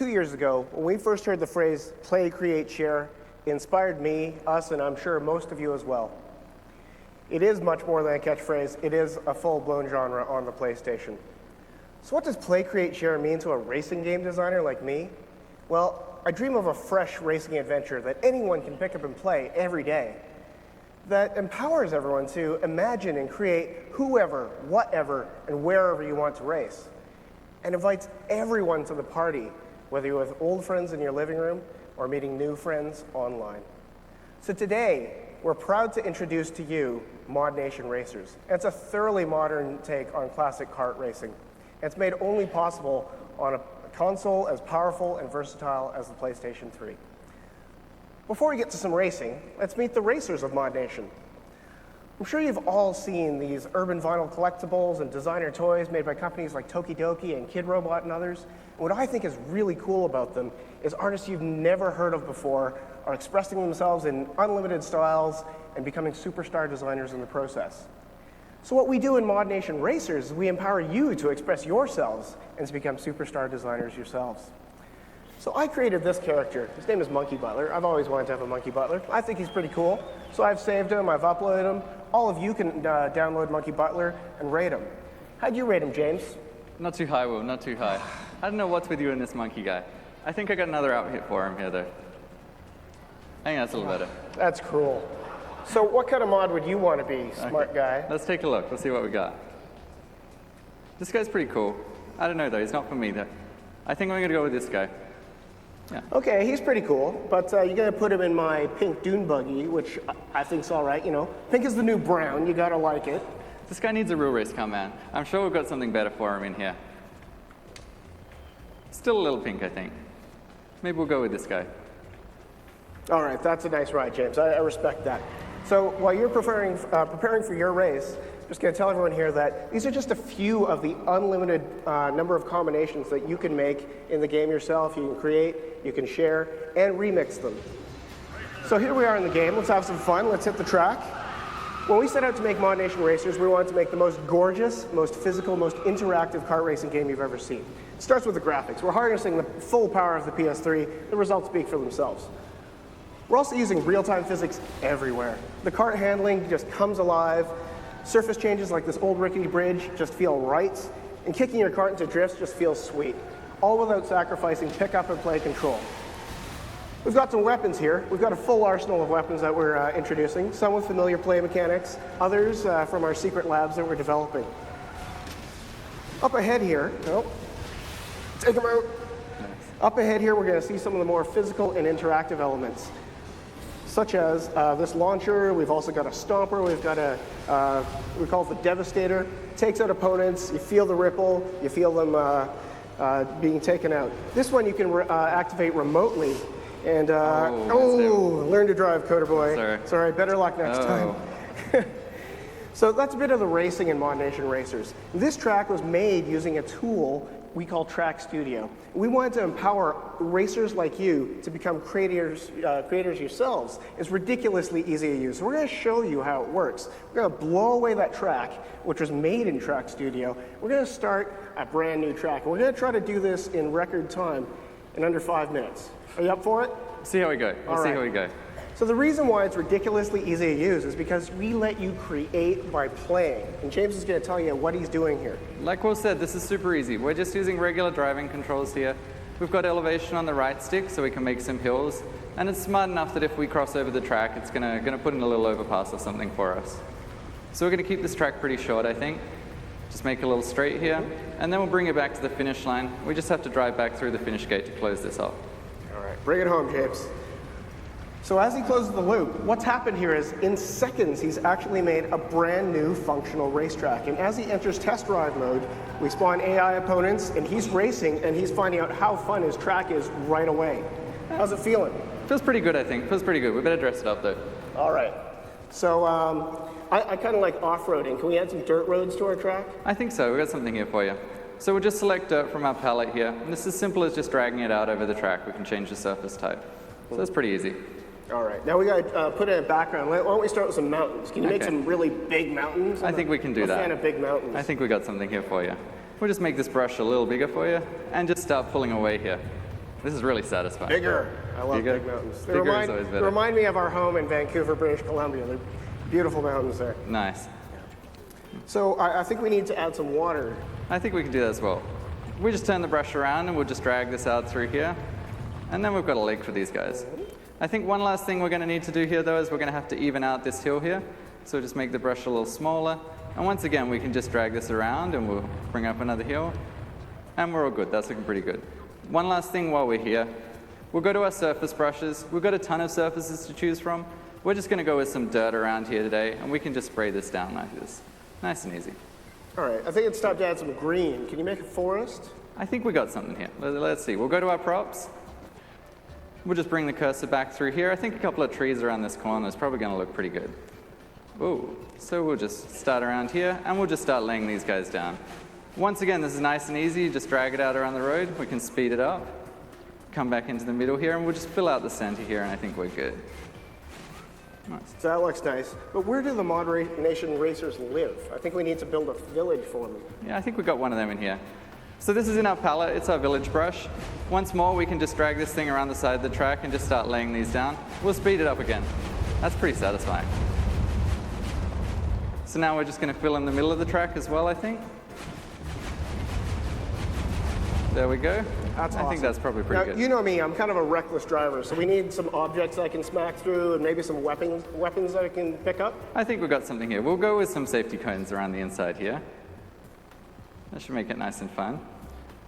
2 years ago, when we first heard the phrase play, create, share, it inspired me, us, and I'm sure most of you as well. It is much more than a catchphrase. It is a full-blown genre on the PlayStation. So what does play, create, share mean to a racing game designer like me? Well, I dream of a fresh racing adventure that anyone can pick up and play every day, that empowers everyone to imagine and create whoever, whatever, and wherever you want to race, and invites everyone to the party, whether you're with old friends in your living room or meeting new friends online. So today, we're proud to introduce to you ModNation Racers. It's a thoroughly modern take on classic kart racing. It's made only possible on a console as powerful and versatile as the PlayStation 3. Before we get to some racing, let's meet the racers of ModNation. I'm sure you've all seen these urban vinyl collectibles and designer toys made by companies like Tokidoki and Kid Robot and others. And what I think is really cool about them is artists you've never heard of before are expressing themselves in unlimited styles and becoming superstar designers in the process. So what we do in ModNation Racers is we empower you to express yourselves and to become superstar designers yourselves. So I created this character. His name is Monkey Butler. I've always wanted to have a Monkey Butler. I think he's pretty cool. So I've saved him, I've uploaded him. All of you can download Monkey Butler and rate him. How'd you rate him, James? Not too high, Will, not too high. I don't know what's with you and this monkey guy. I think I got another outfit for him here, though. I think that's a little better. That's cruel. So what kind of mod would you want to be, smart guy? Let's take a look. Let's see what we got. This guy's pretty cool. I don't know, though. He's not for me, though. I think I'm going to go with this guy. Yeah. Okay, he's pretty cool, but you're going to put him in my pink dune buggy, which I think's all right, you know. Pink is the new brown. You got to like it. This guy needs a real race car, man. I'm sure we've got something better for him in here. Still a little pink, I think. Maybe we'll go with this guy. All right, that's a nice ride, James. I respect that. So while you're preparing for your race, I'm just going to tell everyone here that these are just a few of the unlimited number of combinations that you can make in the game yourself. You can create, you can share, and remix them. So here we are in the game. Let's have some fun. Let's hit the track. When we set out to make ModNation Racers, we wanted to make the most gorgeous, most physical, most interactive kart racing game you've ever seen. It starts with the graphics. We're harnessing the full power of the PS3. The results speak for themselves. We're also using real-time physics everywhere. The kart handling just comes alive. Surface changes like this old rickety bridge just feel right. And kicking your kart into drifts just feels sweet. All without sacrificing pick-up and play control. We've got some weapons here. We've got a full arsenal of weapons that we're introducing. Some with familiar play mechanics, others from our secret labs that we're developing. Up ahead here, take them out. Up ahead here, we're going to see some of the more physical and interactive elements, such as this launcher. We've also got a stomper. We've got we call it the Devastator. It takes out opponents. You feel the ripple. You feel them being taken out. This one you can activate remotely. And learn to drive, Coder Boy. Sorry, better luck next time. So that's a bit of the racing in ModNation Racers. This track was made using a tool we call Track Studio. We wanted to empower racers like you to become creators yourselves. It's ridiculously easy to use. So we're going to show you how it works. We're going to blow away that track, which was made in Track Studio. We're going to start a brand new track. And we're going to try to do this in record time in under 5 minutes. Are you up for it? See how we go. We'll see how we go. So the reason why it's ridiculously easy to use is because we let you create by playing. And James is going to tell you what he's doing here. Like Will said, this is super easy. We're just using regular driving controls here. We've got elevation on the right stick so we can make some hills. And it's smart enough that if we cross over the track, it's going to put in a little overpass or something for us. So we're going to keep this track pretty short, I think. Just make a little straight here. And then we'll bring it back to the finish line. We just have to drive back through the finish gate to close this off. All right, bring it home, James. So as he closes the loop, what's happened here is in seconds, he's actually made a brand new functional racetrack. And as he enters test drive mode, we spawn AI opponents, and he's racing, and he's finding out how fun his track is right away. How's it feeling? Feels pretty good, I think. Feels pretty good. We better dress it up, though. All right. So I kind of like off-roading. Can we add some dirt roads to our track? I think so. We've got something here for you. So we'll just select dirt from our palette here. And this is as simple as just dragging it out over the track. We can change the surface type. So that's pretty easy. All right. Now we got to put in a background. Why don't we start with some mountains? Can you make some really big mountains? I think we can do that. I'm a fan of big mountains. I think we got something here for you. We'll just make this brush a little bigger for you and just start pulling away here. This is really satisfying. Bigger. I love Bigger? big mountains. They Bigger is always better. remind me of our home in Vancouver, British Columbia. They're beautiful mountains there. Nice. So I think we need to add some water. I think we can do that as well. We just turn the brush around and we'll just drag this out through here. And then we've got a lake for these guys. I think one last thing we're going to need to do here though is we're going to have to even out this hill here. So just make the brush a little smaller. And once again, we can just drag this around and we'll bring up another hill. And we're all good. That's looking pretty good. One last thing while we're here. We'll go to our surface brushes. We've got a ton of surfaces to choose from. We're just going to go with some dirt around here today, and we can just spray this down like this. Nice and easy. All right, I think it's time to add some green. Can you make a forest? I think we got something here. Let's see. We'll go to our props. We'll just bring the cursor back through here. I think a couple of trees around this corner is probably going to look pretty good. Ooh. So we'll just start around here, and we'll just start laying these guys down. Once again, this is nice and easy. Just drag it out around the road. We can speed it up. Come back into the middle here, and we'll just fill out the center here, and I think we're good. Nice. So that looks nice. But where do the ModNation Racers live? I think we need to build a village for them. Yeah, I think we've got one of them in here. So this is in our palette. It's our village brush. Once more, we can just drag this thing around the side of the track and just start laying these down. We'll speed it up again. That's pretty satisfying. So now we're just going to fill in the middle of the track as well, I think. There we go. That's awesome. I think that's probably pretty good. You know me, I'm kind of a reckless driver, so we need some objects I can smack through and maybe some weapons that I can pick up. I think we've got something here. We'll go with some safety cones around the inside here. That should make it nice and fun.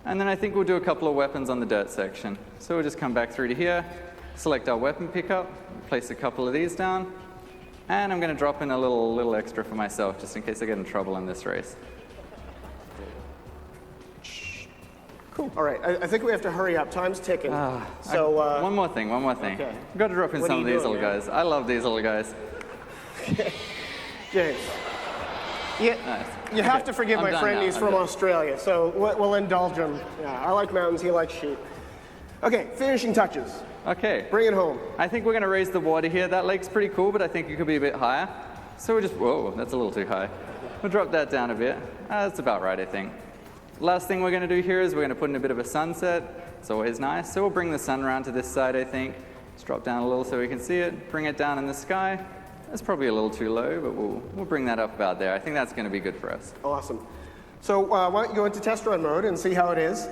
And then I think we'll do a couple of weapons on the dirt section. So we'll just come back through to here, select our weapon pickup, place a couple of these down, and I'm going to drop in a little extra for myself just in case I get in trouble in this race. Cool. All right, I think we have to hurry up. Time's ticking. One more thing. Okay. We've got to drop in What some are of you these doing, little man? guys. I love these little guys. James, Nice. you have to forgive I'm my done friend. now. He's I'm from done. Australia, so we'll indulge him. Yeah, I like mountains. He likes sheep. Okay, finishing touches. Okay. Bring it home. I think we're going to raise the water here. That lake's pretty cool, but I think it could be a bit higher. So we'll just, whoa, that's a little too high. We'll drop that down a bit. That's about right, I think. Last thing we're going to do here is we're going to put in a bit of a sunset. It's always nice. So we'll bring the sun around to this side, I think. Just drop down a little so we can see it. Bring it down in the sky. That's probably a little too low, but we'll bring that up about there. I think that's going to be good for us. Awesome. So why don't you go into test run mode and see how it is.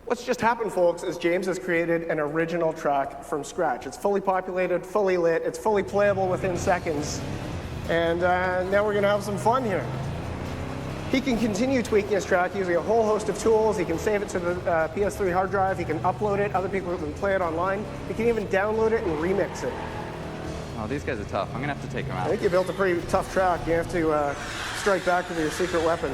What's just happened, folks, is James has created an original track from scratch. It's fully populated, fully lit, it's fully playable within seconds. And now we're going to have some fun here. He can continue tweaking his track using a whole host of tools. He can save it to the PS3 hard drive. He can upload it. Other people can play it online. He can even download it and remix it. Oh, these guys are tough. I'm going to have to take them I out. think you built a pretty tough track. You have to strike back with your secret weapon.